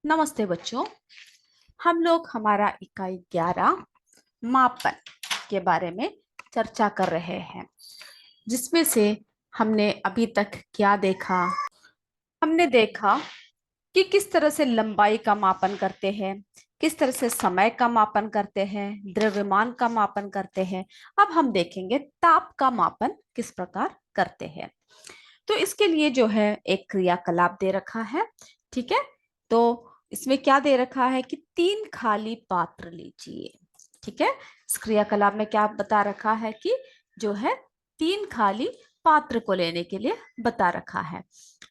नमस्ते बच्चों। हम लोग हमारा इकाई 11 मापन के बारे में चर्चा कर रहे हैं, जिसमें से हमने अभी तक क्या देखा। हमने देखा कि किस तरह से लंबाई का मापन करते हैं, किस तरह से समय का मापन करते हैं, द्रव्यमान का मापन करते हैं। अब हम देखेंगे ताप का मापन किस प्रकार करते हैं। तो इसके लिए जो है एक क्रियाकलाप दे रखा है। ठीक है, तो इसमें क्या दे रखा है कि 3 खाली पात्र लीजिए। ठीक है, इस क्रियाकलाप में क्या बता रखा है कि जो है 3 खाली पात्र को लेने के लिए बता रखा है।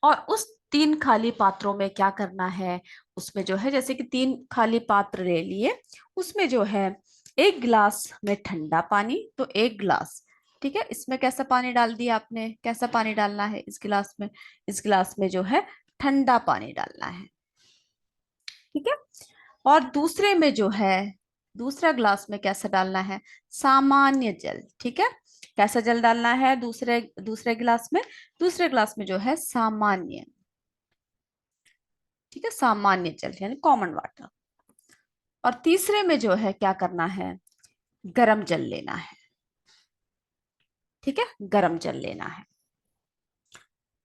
और उस 3 खाली पात्रों में क्या करना है, उसमें जो है जैसे कि 3 खाली पात्र ले लिए, उसमें जो है एक गिलास में ठंडा पानी, तो एक गिलास। ठीक है, इसमें कैसा पानी डाल दिया आपने, कैसा पानी डालना है इस गिलास में, इस गिलास में जो है ठंडा पानी डालना है। ठीक है, और दूसरे में जो है दूसरा गिलास में कैसा डालना है, सामान्य जल। ठीक है, कैसा जल डालना है दूसरे दूसरे गिलास में, दूसरे गिलास में जो है सामान्य। ठीक है, सामान्य जल यानी कॉमन वाटर। और तीसरे में जो है क्या करना है, गर्म जल लेना है। ठीक है, गर्म जल लेना है।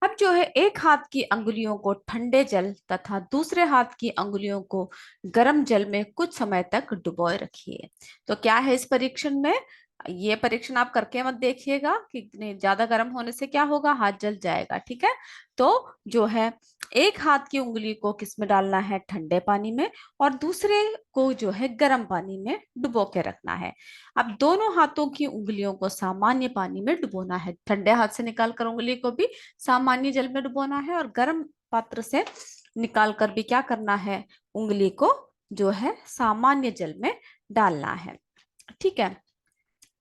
अब जो है एक हाथ की अंगुलियों को ठंडे जल तथा दूसरे हाथ की अंगुलियों को गर्म जल में कुछ समय तक डुबोए रखिए। तो क्या है इस परीक्षण में, ये परीक्षण आप करके मत देखिएगा कि नहीं, ज्यादा गर्म होने से क्या होगा, हाथ जल जाएगा। ठीक है, तो जो है एक हाथ की उंगली को किस में डालना है, ठंडे पानी में, और दूसरे को जो है गर्म पानी में डुबो के रखना है। अब दोनों हाथों की उंगलियों को सामान्य पानी में डुबोना है, ठंडे हाथ से निकाल कर उंगली को भी सामान्य जल में डुबोना है, और गर्म पात्र से निकाल कर भी क्या करना है, उंगली को जो है सामान्य जल में डालना है। ठीक है,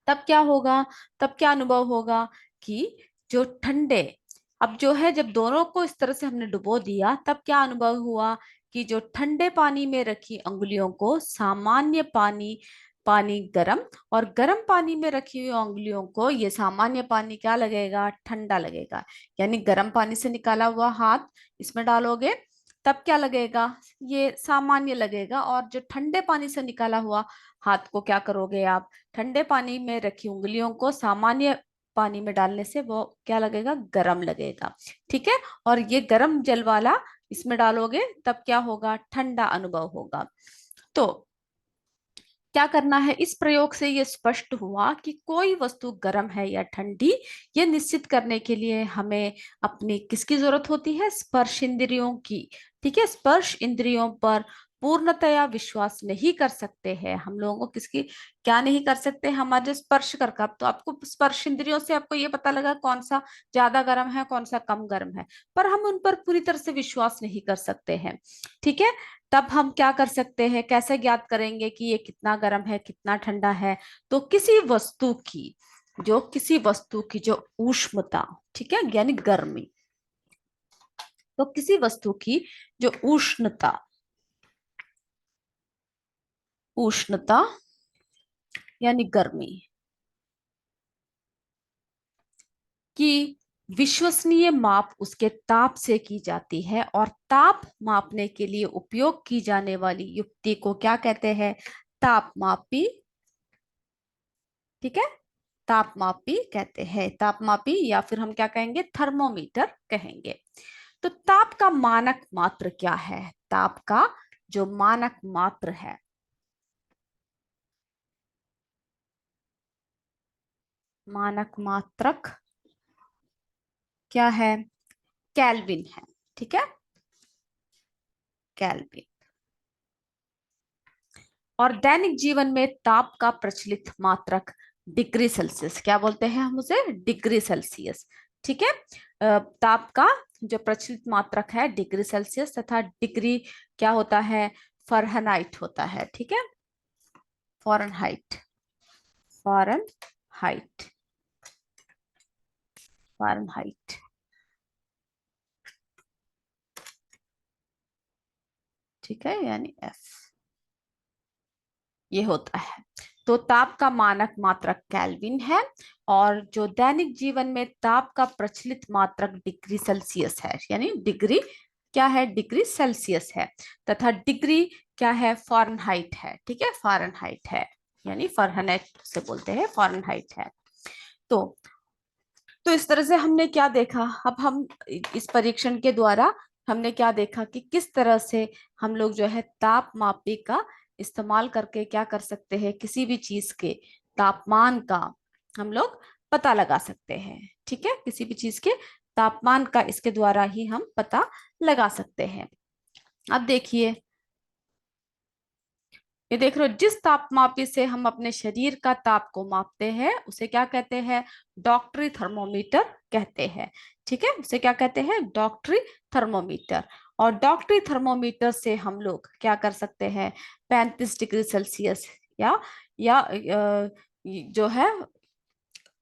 तब क्या होगा, तब क्या अनुभव होगा कि जो ठंडे, अब जो है जब दोनों को इस तरह से हमने डुबो दिया, तब क्या अनुभव हुआ कि जो ठंडे पानी में रखी अंगुलियों को सामान्य पानी पानी गर्म, और गर्म पानी में रखी हुई उंगलियों को ये सामान्य पानी क्या लगेगा, ठंडा लगेगा। यानी गर्म पानी से निकाला हुआ हाथ इसमें डालोगे, तब क्या लगेगा, ये सामान्य लगेगा। और जो ठंडे पानी से निकाला हुआ हाथ को क्या करोगे आप, ठंडे पानी में रखी उंगलियों को सामान्य पानी में डालने से वो क्या लगेगा, गरम लगेगा। ठीक है, और ये गरम जल वाला इसमें डालोगे तब क्या होगा, ठंडा अनुभव होगा। तो क्या करना है, इस प्रयोग से ये स्पष्ट हुआ कि कोई वस्तु गर्म है या ठंडी, ये निश्चित करने के लिए हमें अपनी किसकी जरूरत होती है, स्पर्श इंद्रियों की। ठीक है, स्पर्श इंद्रियों पर पूर्णतया विश्वास नहीं कर सकते हैं हम लोगों को, किसकी क्या नहीं कर सकते, हमारे जो स्पर्श कर का, तो आपको स्पर्श इंद्रियों से आपको ये पता लगा कौन सा ज्यादा गर्म है, कौन सा कम गर्म है, पर हम उन पर पूरी तरह से विश्वास नहीं कर सकते हैं। ठीक है, तब हम क्या कर सकते हैं, कैसे ज्ञात करेंगे कि ये कितना गर्म है कितना ठंडा है, तो किसी वस्तु की जो ऊष्मता, ठीक है यानी गर्मी, तो किसी वस्तु की जो उष्णता उष्णता यानी गर्मी की विश्वसनीय माप उसके ताप से की जाती है, और ताप मापने के लिए उपयोग की जाने वाली युक्ति को क्या कहते हैं, तापमापी। ठीक है, तापमापी कहते हैं, तापमापी, या फिर हम क्या कहेंगे, थर्मोमीटर कहेंगे। तो ताप का मानक मात्र क्या है, ताप का जो मानक मात्र है, मानक मात्रक क्या है, केल्विन है। ठीक है, केल्विन। और दैनिक जीवन में ताप का प्रचलित मात्रक डिग्री सेल्सियस, क्या बोलते हैं हम उसे, डिग्री सेल्सियस। ठीक है, ताप का जो प्रचलित मात्रक है डिग्री सेल्सियस, तथा डिग्री क्या होता है, फ़ारेनहाइट होता है। ठीक है, फ़ारेनहाइट, फ़ारेनहाइट, फ़ारेनहाइट। ठीक है, यानी एफ, ये होता है। तो ताप का मानक मात्रक केल्विन है, और जो दैनिक जीवन में ताप का प्रचलित मात्रक डिग्री सेल्सियस है, यानी डिग्री क्या है, डिग्री सेल्सियस है, तथा डिग्री क्या है, फ़ारेनहाइट है। ठीक है, फ़ारेनहाइट है, यानी फ़ारेनहाइट से बोलते हैं, फ़ारेनहाइट है। तो इस तरह से हमने क्या देखा, अब हम इस परीक्षण के द्वारा हमने क्या देखा कि किस तरह से हम लोग जो है तापमापी का इस्तेमाल करके क्या कर सकते हैं, किसी भी चीज के तापमान का हम लोग पता लगा सकते हैं। ठीक है, किसी भी चीज के तापमान का इसके द्वारा ही हम पता लगा सकते हैं। अब देखिए, ये देख रहे हो, जिस तापमापी से हम अपने शरीर का ताप को मापते हैं उसे क्या कहते हैं, डॉक्टरी थर्मोमीटर कहते हैं। ठीक है, उसे क्या कहते हैं, डॉक्टरी थर्मोमीटर। और डॉक्टरी थर्मोमीटर से हम लोग क्या कर सकते हैं, 35 डिग्री सेल्सियस या जो है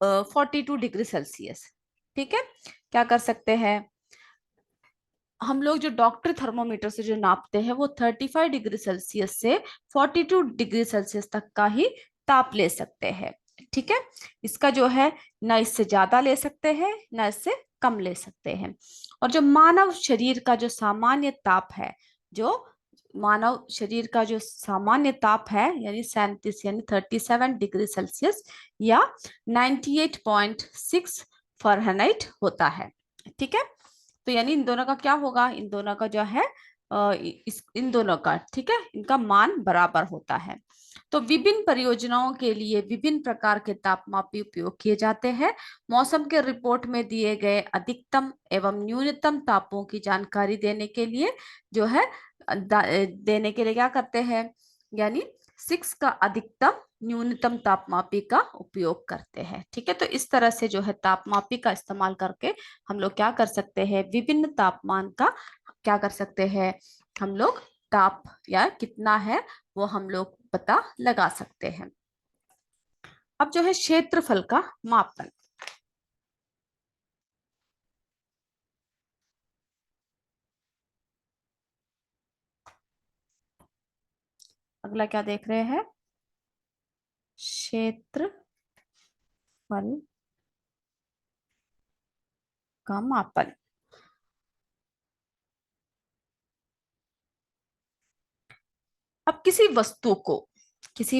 42 डिग्री सेल्सियस। ठीक है, क्या कर सकते हैं, हम लोग जो डॉक्टर थर्मोमीटर से जो नापते हैं वो 35 डिग्री सेल्सियस से 42 डिग्री सेल्सियस तक का ही ताप ले सकते हैं। ठीक है, इसका जो है ना इससे ज्यादा ले सकते हैं ना इससे कम ले सकते हैं। और जो मानव शरीर का जो सामान्य ताप है, जो मानव शरीर का जो सामान्य ताप है, यानी 37 यानी 37 डिग्री सेल्सियस या 98.6 फ़ारेनहाइट होता है। ठीक है, तो यानी इन दोनों का क्या होगा, इन दोनों का जो है इन दोनों का, ठीक है, इनका मान बराबर होता है। तो विभिन्न परियोजनाओं के लिए विभिन्न प्रकार के तापमापी उपयोग किए जाते हैं। मौसम के रिपोर्ट में दिए गए अधिकतम एवं न्यूनतम तापों की जानकारी देने के लिए जो है देने के लिए क्या करते हैं, यानी 6 का अधिकतम न्यूनतम तापमापी का उपयोग करते हैं। ठीक है, तो इस तरह से जो है तापमापी का इस्तेमाल करके हम लोग क्या कर सकते हैं, विभिन्न तापमान का क्या कर सकते हैं, हम लोग ताप या कितना है वो हम लोग पता लगा सकते हैं। अब जो है क्षेत्रफल का मापन, अगला क्या देख रहे हैं, क्षेत्रफल का मापन। अब किसी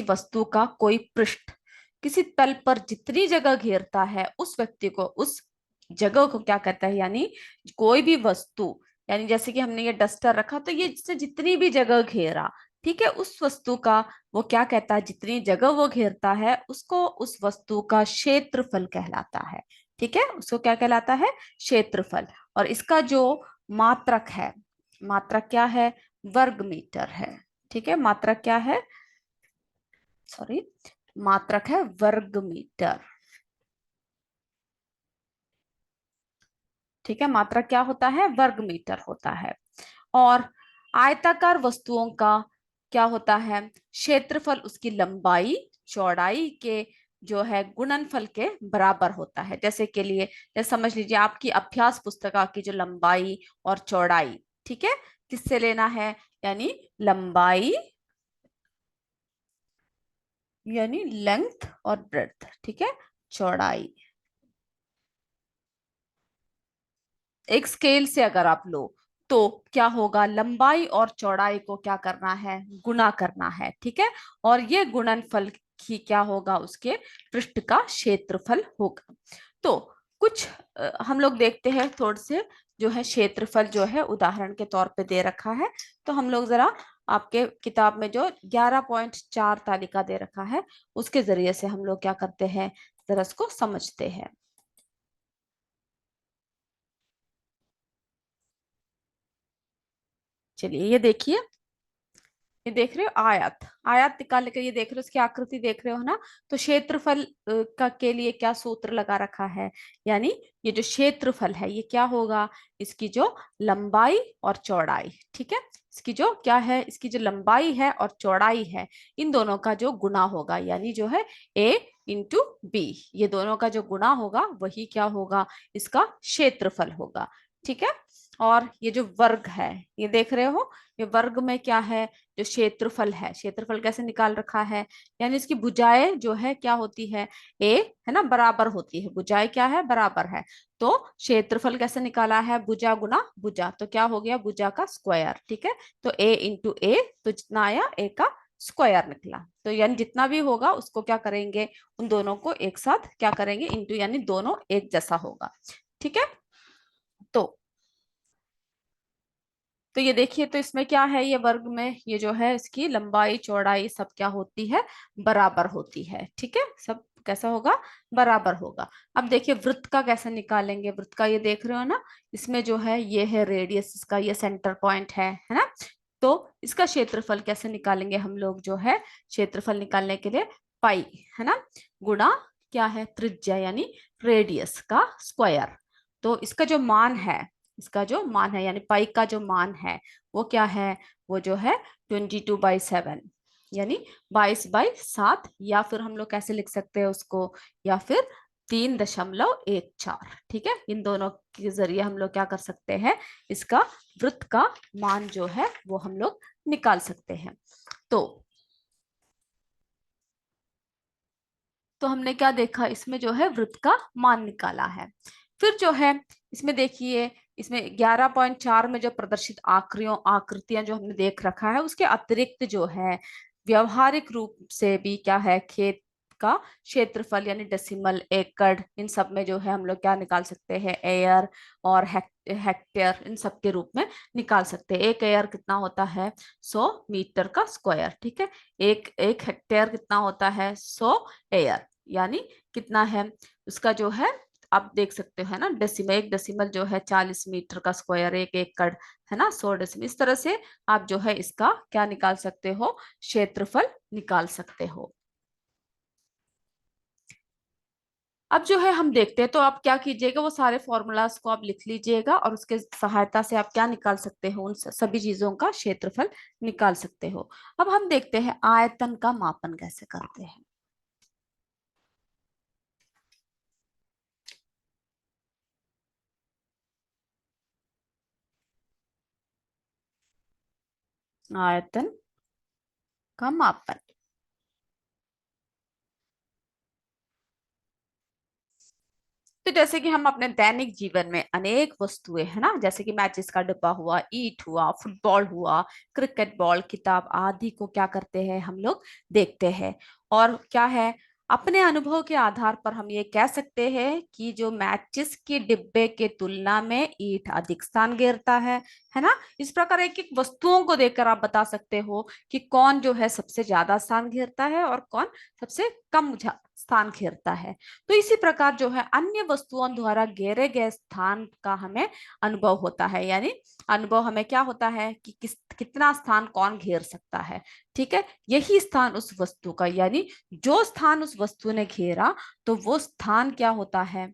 वस्तु का कोई पृष्ठ किसी तल पर जितनी जगह घेरता है उस व्यक्ति को उस जगह को क्या कहता है, यानी कोई भी वस्तु, यानी जैसे कि हमने ये डस्टर रखा तो ये इससे जितनी भी जगह घेरा, ठीक है, उस वस्तु का वो क्या कहता है, जितनी जगह वो घेरता है उसको उस वस्तु का क्षेत्रफल कहलाता है। ठीक है, उसको क्या कहलाता है, क्षेत्रफल। और इसका जो मात्रक है, मात्रक क्या है, वर्ग मीटर है। ठीक है, मात्रक क्या है, सॉरी, मात्रक है वर्ग मीटर। ठीक है, मात्रक क्या होता है, वर्ग मीटर होता है। और आयताकार वस्तुओं का क्या होता है, क्षेत्रफल उसकी लंबाई चौड़ाई के जो है गुणनफल के बराबर होता है। जैसे के लिए, जैसे समझ लीजिए आपकी अभ्यास पुस्तिका की जो लंबाई और चौड़ाई, ठीक है, किससे लेना है, यानी लंबाई यानी लेंथ और ब्रेड्थ, ठीक है, चौड़ाई। एक स्केल से अगर आप लो तो क्या होगा, लंबाई और चौड़ाई को क्या करना है, गुना करना है। ठीक है, और ये गुणनफल ही क्या होगा, उसके पृष्ठ का क्षेत्रफल होगा। तो कुछ हम लोग देखते हैं थोड़े से जो है क्षेत्रफल जो है उदाहरण के तौर पे दे रखा है। तो हम लोग जरा आपके किताब में जो 11.4 तालिका दे रखा है उसके जरिए से हम लोग क्या करते हैं, जरा इसको समझते हैं। चलिए ये देखिए, ये देख रहे हो आयत, आयत निकाल कर ये देख रहे हो, इसकी आकृति देख रहे हो ना। तो क्षेत्रफल का के लिए क्या सूत्र लगा रखा है, यानी ये जो क्षेत्रफल है ये क्या होगा, इसकी जो लंबाई और चौड़ाई, ठीक है, इसकी जो क्या है, इसकी जो लंबाई है और चौड़ाई है, इन दोनों का जो गुना होगा, यानी जो है ए इंटू बी, ये दोनों का जो गुना होगा वही क्या होगा, इसका क्षेत्रफल होगा। ठीक है, और ये जो वर्ग है, ये देख रहे हो, ये वर्ग में क्या है, जो क्षेत्रफल है, क्षेत्रफल कैसे निकाल रखा है, यानी इसकी भुजाएं जो है क्या होती है, ए है ना, बराबर होती है, भुजाएं क्या है, बराबर है। तो क्षेत्रफल कैसे निकाला है, भुजा गुना भुजा, तो क्या हो गया, भुजा का स्क्वायर। ठीक है, तो ए इंटू ए, तो जितना आया ए का स्क्वायर निकला। तो यानी जितना भी होगा उसको क्या करेंगे, उन दोनों को एक साथ क्या करेंगे, इंटू, यानी दोनों एक जैसा होगा। ठीक है, तो ये देखिए, तो इसमें क्या है, ये वर्ग में ये जो है इसकी लंबाई चौड़ाई सब क्या होती है, बराबर होती है। ठीक है, सब कैसा होगा, बराबर होगा। अब देखिए वृत्त का कैसे निकालेंगे, वृत्त का ये देख रहे हो ना, इसमें जो है ये है रेडियस, इसका ये सेंटर पॉइंट है ना। तो इसका क्षेत्रफल कैसे निकालेंगे हम लोग, जो है क्षेत्रफल निकालने के लिए पाई, है ना, गुणा क्या है, त्रिज्या यानी रेडियस का स्क्वायर। तो इसका जो मान है, इसका जो मान है यानी पाई का जो मान है वो क्या है, वो जो है 22/7, यानी 22/7, या फिर हम लोग कैसे लिख सकते हैं उसको, या फिर 3.14। ठीक है, इन दोनों के जरिए हम लोग क्या कर सकते हैं, इसका वृत्त का मान जो है वो हम लोग निकाल सकते हैं। तो हमने क्या देखा, इसमें जो है वृत्त का मान निकाला है। फिर जो है इसमें देखिए, इसमें 11.4 में जो प्रदर्शित आकृतियां जो हमने देख रखा है, उसके अतिरिक्त जो है व्यवहारिक रूप से भी क्या है, खेत का क्षेत्रफल यानी डेसिमल, एकड़, इन सब में जो है हम लोग क्या निकाल सकते हैं, एयर और हेक्टेयर, इन सब के रूप में निकाल सकते हैं। एक एयर कितना होता है, 100 मीटर का स्क्वायर। ठीक है, एक एक हेक्टेयर कितना होता है, 100 एयर, यानी कितना है उसका जो है, आप देख सकते हो है ना, डेसिमल, एक डेसिमल जो है 40 मीटर का स्क्वायर, एक एकड़, है ना, 100 डेसिमल। इस तरह से आप जो है इसका क्या निकाल सकते हो, क्षेत्रफल निकाल सकते हो। अब जो है हम देखते हैं, तो आप क्या कीजिएगा, वो सारे फॉर्मूलाज को आप लिख लीजिएगा और उसके सहायता से आप क्या निकाल सकते हो, उन सभी चीजों का क्षेत्रफल निकाल सकते हो। अब हम देखते हैं आयतन का मापन कैसे करते हैं। आयतन का मापन, तो जैसे कि हम अपने दैनिक जीवन में अनेक वस्तुएं है ना, जैसे कि मैचिस का डिब्बा हुआ, ईंट हुआ, फुटबॉल हुआ, क्रिकेट बॉल, किताब आदि को क्या करते हैं हम लोग, देखते हैं। और क्या है, अपने अनुभव के आधार पर हम ये कह सकते हैं कि जो मैचिस के डिब्बे के तुलना में ईंट अधिक स्थान घेरता है ना। इस प्रकार एक एक वस्तुओं को देखकर आप बता सकते हो कि कौन जो है सबसे ज्यादा स्थान घेरता है और कौन सबसे कम स्थान घेरता है। तो इसी प्रकार जो है अन्य वस्तुओं द्वारा घेरे गए स्थान का हमें अनुभव होता है, यानी अनुभव हमें क्या होता है कि कितना स्थान कौन घेर सकता है। ठीक है, यही स्थान उस वस्तु का, यानी जो स्थान उस वस्तु ने घेरा, तो वो स्थान क्या होता है,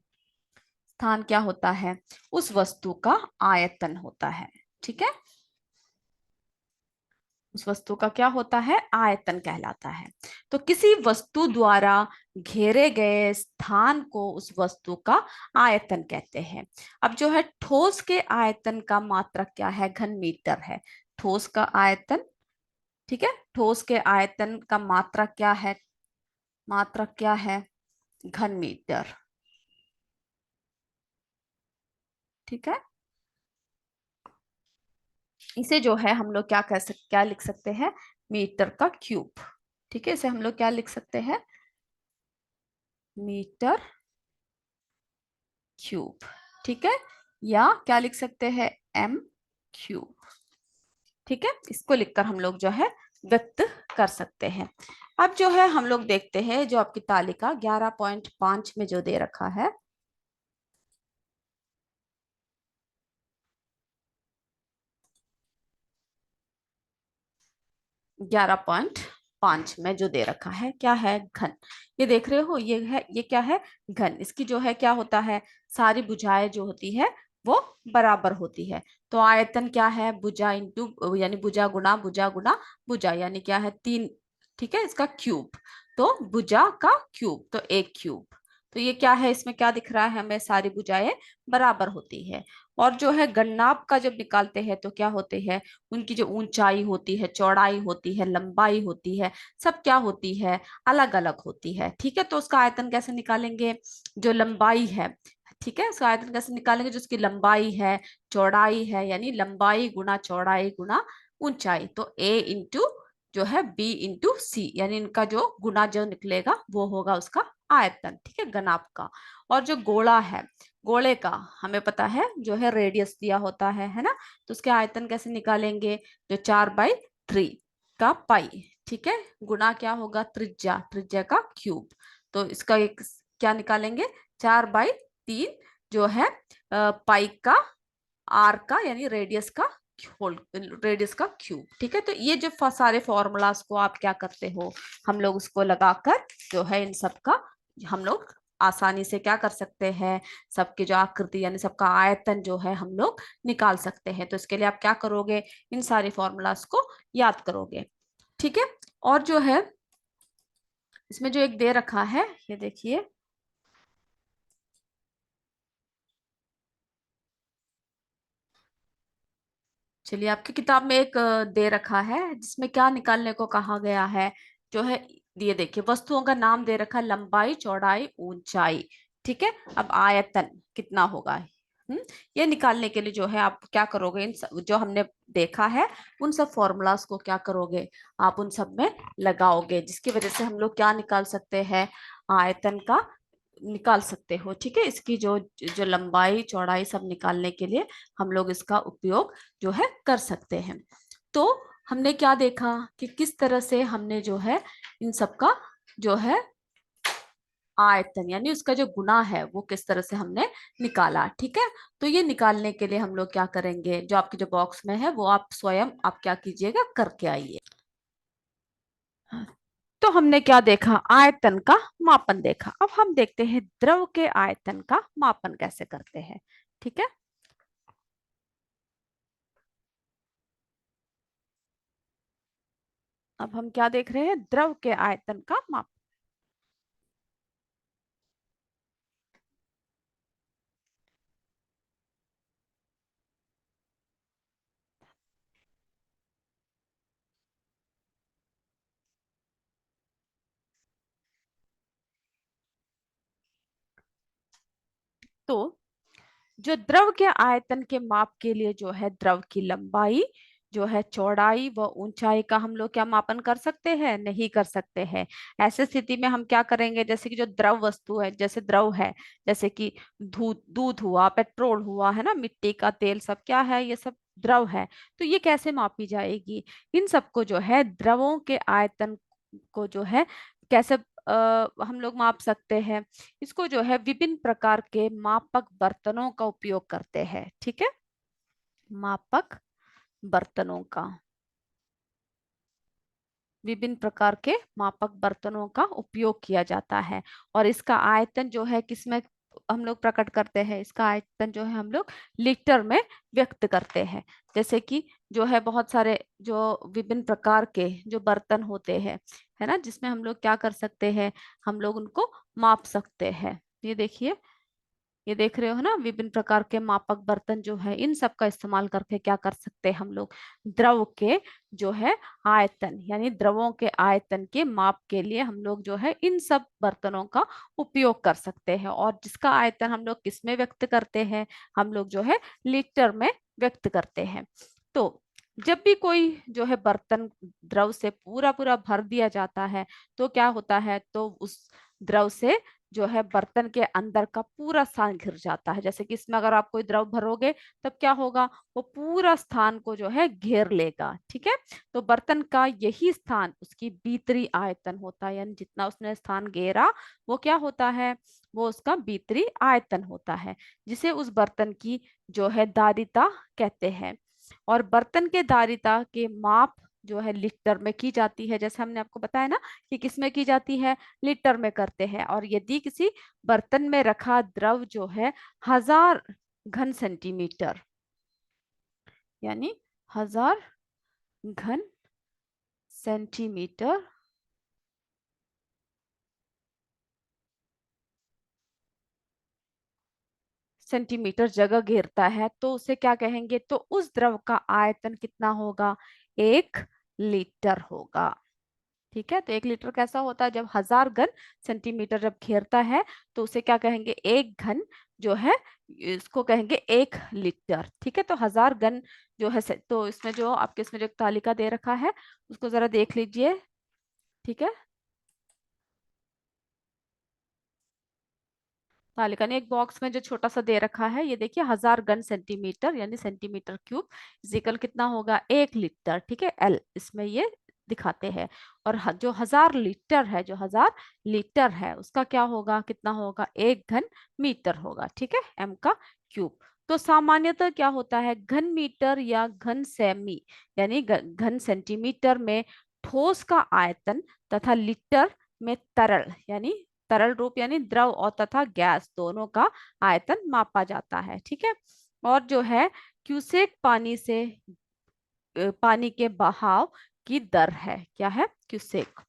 स्थान क्या होता है, उस वस्तु का आयतन होता है। ठीक है, उस वस्तु का क्या होता है, आयतन कहलाता है। तो किसी वस्तु द्वारा घेरे गए स्थान को उस वस्तु का आयतन कहते हैं। अब जो है ठोस के आयतन का मात्रक क्या है, घन मीटर है, ठोस का आयतन। ठीक है, ठोस के आयतन का मात्रक क्या है, मात्रक क्या है, घन मीटर। ठीक है, इसे जो है हम लोग क्या क्या लिख सकते हैं, मीटर का क्यूब। ठीक है, इसे हम लोग क्या लिख सकते हैं, मीटर क्यूब। ठीक है, या क्या लिख सकते हैं, एम क्यूब। ठीक है, इसको लिखकर हम लोग जो है व्यक्त कर सकते हैं। अब जो है हम लोग देखते हैं, जो आपकी तालिका 11.5 में जो दे रखा है, 11.5 में जो दे रखा है क्या है, घन। ये देख रहे हो, ये है, ये क्या है, घन। इसकी जो है क्या होता है, सारी भुजाएं जो होती है वो बराबर होती है। तो आयतन क्या है, भुजा इंटू, यानी भुजा गुना भुजा गुना भुजा, यानी क्या है, 3। ठीक है, इसका क्यूब, तो भुजा का क्यूब, तो एक क्यूब। तो ये क्या है, इसमें क्या दिख रहा है हमें, सारी भुजाएं बराबर होती है। और जो है गन्नाप का जब निकालते हैं तो क्या होते हैं, उनकी जो ऊंचाई होती है, चौड़ाई होती है, लंबाई होती है, सब क्या होती है, अलग अलग होती है। ठीक है, तो उसका आयतन कैसे निकालेंगे, जो लंबाई है, ठीक है, उसका आयतन कैसे निकालेंगे, जो उसकी लंबाई है, चौड़ाई है, यानी लंबाई गुना चौड़ाई गुना ऊंचाई, तो ए इंटू जो है बी इंटू सी, यानी इनका जो गुना जो निकलेगा वो होगा उसका आयतन। ठीक है, घनाभ का। और जो गोला है, गोले का हमें पता है जो है रेडियस दिया होता है ना, तो उसके आयतन कैसे निकालेंगे, जो 4/3 का पाई, ठीक है, गुना क्या होगा, त्रिज्या, त्रिज्या का क्यूब। तो इसका एक क्या निकालेंगे, 4/3 जो है पाई का आर का, यानी रेडियस का होल, रेडियस का क्यूब। ठीक है, तो ये जो सारे फॉर्मूलाज को आप क्या करते हो, हम लोग उसको लगाकर जो है इन सब का हम लोग आसानी से क्या कर सकते हैं, सबकी जो आकृति यानी सबका आयतन जो है हम लोग निकाल सकते हैं। तो इसके लिए आप क्या करोगे, इन सारे फॉर्मूलाज को याद करोगे। ठीक है, और जो है इसमें जो एक दे रखा है, ये देखिए, चलिए आपकी किताब में एक दे रखा है जिसमें क्या निकालने को कहा गया है, जो है ये देखिए, वस्तुओं का नाम दे रखा है, लंबाई चौड़ाई ऊंचाई। ठीक है, अब आयतन कितना होगा, ये निकालने के लिए जो है आप क्या करोगे, जो हमने देखा है उन सब फॉर्मूलाज को क्या करोगे, आप उन सब में लगाओगे, जिसकी वजह से हम लोग क्या निकाल सकते हैं, आयतन का निकाल सकते हो। ठीक है, इसकी जो जो लंबाई चौड़ाई सब निकालने के लिए हम लोग इसका उपयोग जो है कर सकते हैं। तो हमने क्या देखा कि किस तरह से हमने जो है इन सब का जो है आयतन यानी उसका जो गुना है वो किस तरह से हमने निकाला। ठीक है, तो ये निकालने के लिए हम लोग क्या करेंगे, जो आपके जो बॉक्स में है वो आप स्वयं आप क्या कीजिएगा, करके आइए। तो हमने क्या देखा, आयतन का मापन देखा। अब हम देखते हैं द्रव के आयतन का मापन कैसे करते हैं। ठीक है, अब हम क्या देख रहे हैं, द्रव के आयतन का माप। तो जो द्रव के आयतन के माप के लिए जो है द्रव की लंबाई, जो है चौड़ाई व ऊंचाई का हम लोग क्या मापन कर सकते हैं, नहीं कर सकते हैं। ऐसे स्थिति में हम क्या करेंगे, जैसे कि जो द्रव वस्तु है, जैसे द्रव है, जैसे कि दूध हुआ, पेट्रोल हुआ, है ना, मिट्टी का तेल, सब क्या है, ये सब द्रव है। तो ये कैसे मापी जाएगी, इन सबको जो है द्रवों के आयतन को जो है कैसे हम लोग माप सकते हैं, इसको जो है विभिन्न प्रकार के मापक बर्तनों का उपयोग करते हैं। ठीक है, मापक बर्तनों का, विभिन्न प्रकार के मापक बर्तनों का उपयोग किया जाता है। और इसका आयतन जो है किसमें हम लोग प्रकट करते हैं, इसका आयतन जो है हम लोग लीटर में व्यक्त करते हैं। जैसे कि जो है बहुत सारे जो विभिन्न प्रकार के जो बर्तन होते हैं, है ना, जिसमें हम लोग क्या कर सकते हैं, हम लोग उनको माप सकते हैं। ये देखिए, ये देख रहे हो ना, विभिन्न प्रकार के मापक बर्तन जो है, इन सब का इस्तेमाल करके क्या कर सकते हैं हम लोग, द्रव के जो है आयतन यानी द्रवों के आयतन के माप के लिए हम लोग जो है इन सब बर्तनों का उपयोग कर सकते हैं। और जिसका आयतन हम लोग किस में व्यक्त करते हैं, हम लोग जो है लीटर में व्यक्त करते हैं। तो जब भी कोई जो है बर्तन द्रव से पूरा पूरा भर दिया जाता है, तो क्या होता है, तो उस द्रव से जो है बर्तन के अंदर का पूरा स्थान घिर जाता है। जैसे कि इसमें अगर आप कोई द्रव भरोगे तब क्या होगा, वो पूरा स्थान को जो है घेर लेगा। ठीक है, तो बर्तन का यही स्थान उसकी भीतरी आयतन होता है, यानी जितना उसने स्थान घेरा वो क्या होता है, वो उसका भीतरी आयतन होता है, जिसे उस बर्तन की जो है दारिता कहते हैं। और बर्तन के दारिता के माप जो है लीटर में की जाती है, जैसे हमने आपको बताया ना कि किस में की जाती है, लीटर में करते हैं। और यदि किसी बर्तन में रखा द्रव जो है 1000 घन सेंटीमीटर, यानी 1000 घन सेंटीमीटर सेंटीमीटर जगह घेरता है तो उसे क्या कहेंगे, तो उस द्रव का आयतन कितना होगा, 1 लीटर होगा। ठीक है, तो 1 लीटर कैसा होता है, जब 1000 घन सेंटीमीटर जब घेरता है तो उसे क्या कहेंगे, 1 घन जो है इसको कहेंगे 1 लीटर। ठीक है, तो 1000 घन जो है तो इसमें जो आपके इसमें जो एक तालिका दे रखा है उसको जरा देख लीजिए। ठीक है, तालिका ने एक बॉक्स में जो छोटा सा दे रखा है, ये देखिए 1000 घन सेंटीमीटर यानी सेंटीमीटर क्यूब इक्वल कितना होगा, 1 लीटर। ठीक है, एल इसमें ये दिखाते हैं। और जो 1000 लीटर है, जो 1000 लीटर है उसका क्या होगा, कितना होगा, 1 घन मीटर होगा। ठीक है, एम का क्यूब। तो सामान्यतः क्या होता है, घन मीटर या घन सेमी यानी घन सेंटीमीटर में ठोस का आयतन तथा लीटर में तरल यानी तरल रूप यानी द्रव और तथा गैस दोनों का आयतन मापा जाता है। ठीक है, और जो है क्यूसेक पानी से पानी के बहाव की दर है, क्या है, क्यूसेक।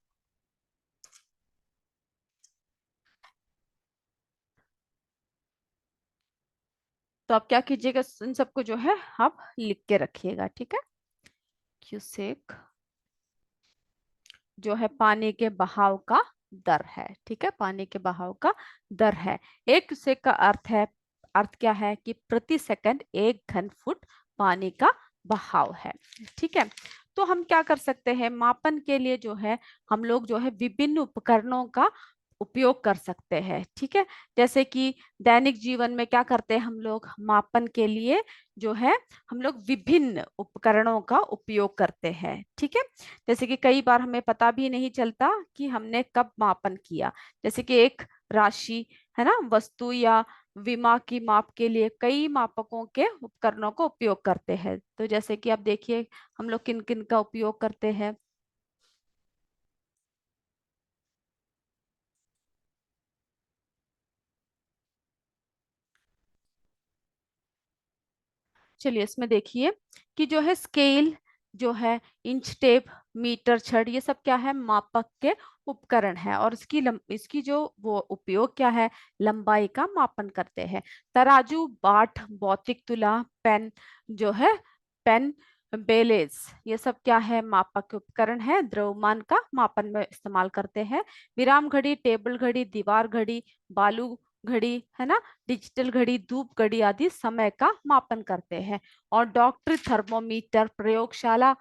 तो आप क्या कीजिएगा, इन सबको जो है आप लिख के रखिएगा। ठीक है, क्यूसेक जो है पानी के बहाव का दर है। ठीक है, पानी के बहाव का दर है। एक क्यूसेक का अर्थ है, अर्थ क्या है कि प्रति सेकंड 1 घन फुट पानी का बहाव है। ठीक है, तो हम क्या कर सकते हैं, मापन के लिए जो है हम लोग जो है विभिन्न उपकरणों का उपयोग कर सकते हैं। ठीक है, जैसे कि दैनिक जीवन में क्या करते हैं हम लोग, मापन के लिए जो है हम लोग विभिन्न उपकरणों का उपयोग करते हैं। ठीक है, जैसे कि कई बार हमें पता भी नहीं चलता कि हमने कब मापन किया। जैसे कि एक राशि है ना, वस्तु या विमा की माप के लिए कई मापकों के उपकरणों का उपयोग करते हैं। तो जैसे कि आप देखिए हम लोग किन किन का उपयोग करते हैं। चलिए इसमें देखिए कि जो है स्केल, जो है इंच टेप, मीटर छड़, ये सब क्या है, मापक के उपकरण है। और इसकी जो वो उपयोग क्या है, लंबाई का मापन करते हैं। तराजू, बाट, भौतिक तुला, पेन जो है, पेन, बेलेस, ये सब क्या है, मापक के उपकरण है, द्रव्यमान का मापन में इस्तेमाल करते हैं। विराम घड़ी, टेबल घड़ी, दीवार घड़ी, बालू घड़ी है ना, डिजिटल घड़ी, धूप घड़ी आदि समय का मापन करते हैं। और डॉक्टरी थर्मोमीटर, प्रयोगशाला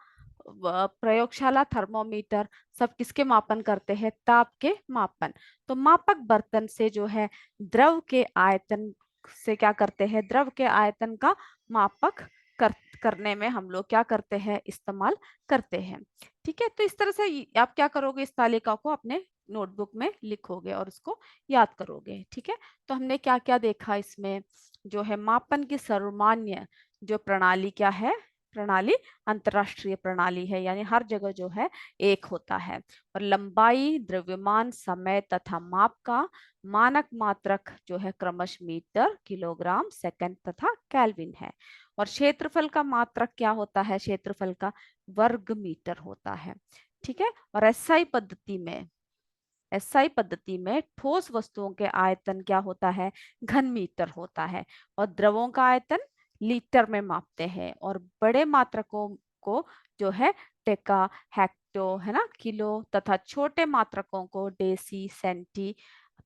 थर्मोमीटर सब किसके मापन करते हैं, ताप के मापन। तो मापक बर्तन से जो है द्रव के आयतन से क्या करते हैं, द्रव के आयतन का मापक करने में हम लोग क्या करते हैं, इस्तेमाल करते हैं। ठीक है, तो इस तरह से आप क्या करोगे, इस तालिका को अपने नोटबुक में लिखोगे और उसको याद करोगे। ठीक है, तो हमने क्या क्या देखा इसमें, जो है मापन की सर्वमान्य जो प्रणाली क्या है, प्रणाली अंतरराष्ट्रीय प्रणाली है, यानी हर जगह जो है एक होता है। और लंबाई, द्रव्यमान, समय तथा माप का मानक मात्रक जो है क्रमश मीटर, किलोग्राम, सेकंड तथा केल्विन है। और क्षेत्रफल का मात्रक क्या होता है, क्षेत्रफल का वर्ग मीटर होता है। ठीक है, और एसआई पद्धति में ठोस वस्तुओं के आयतन क्या होता है, घन मीटर होता है। और द्रवों का आयतन लीटर में मापते हैं। और बड़े मात्रकों को जो है टेका, हेक्टो है ना, किलो, तथा छोटे मात्रकों को डेसी, सेंटी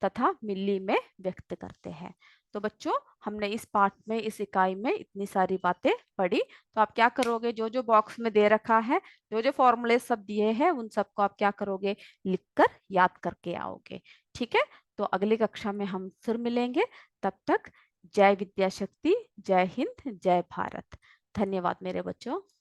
तथा मिली में व्यक्त करते हैं। तो बच्चों हमने इस पाठ में, इस इकाई में इतनी सारी बातें पढ़ी। तो आप क्या करोगे, जो जो बॉक्स में दे रखा है, जो जो फॉर्मूले सब दिए हैं उन सबको आप क्या करोगे, लिखकर याद करके आओगे। ठीक है, तो अगली कक्षा में हम फिर मिलेंगे। तब तक जय विद्या शक्ति, जय हिंद, जय भारत। धन्यवाद मेरे बच्चों।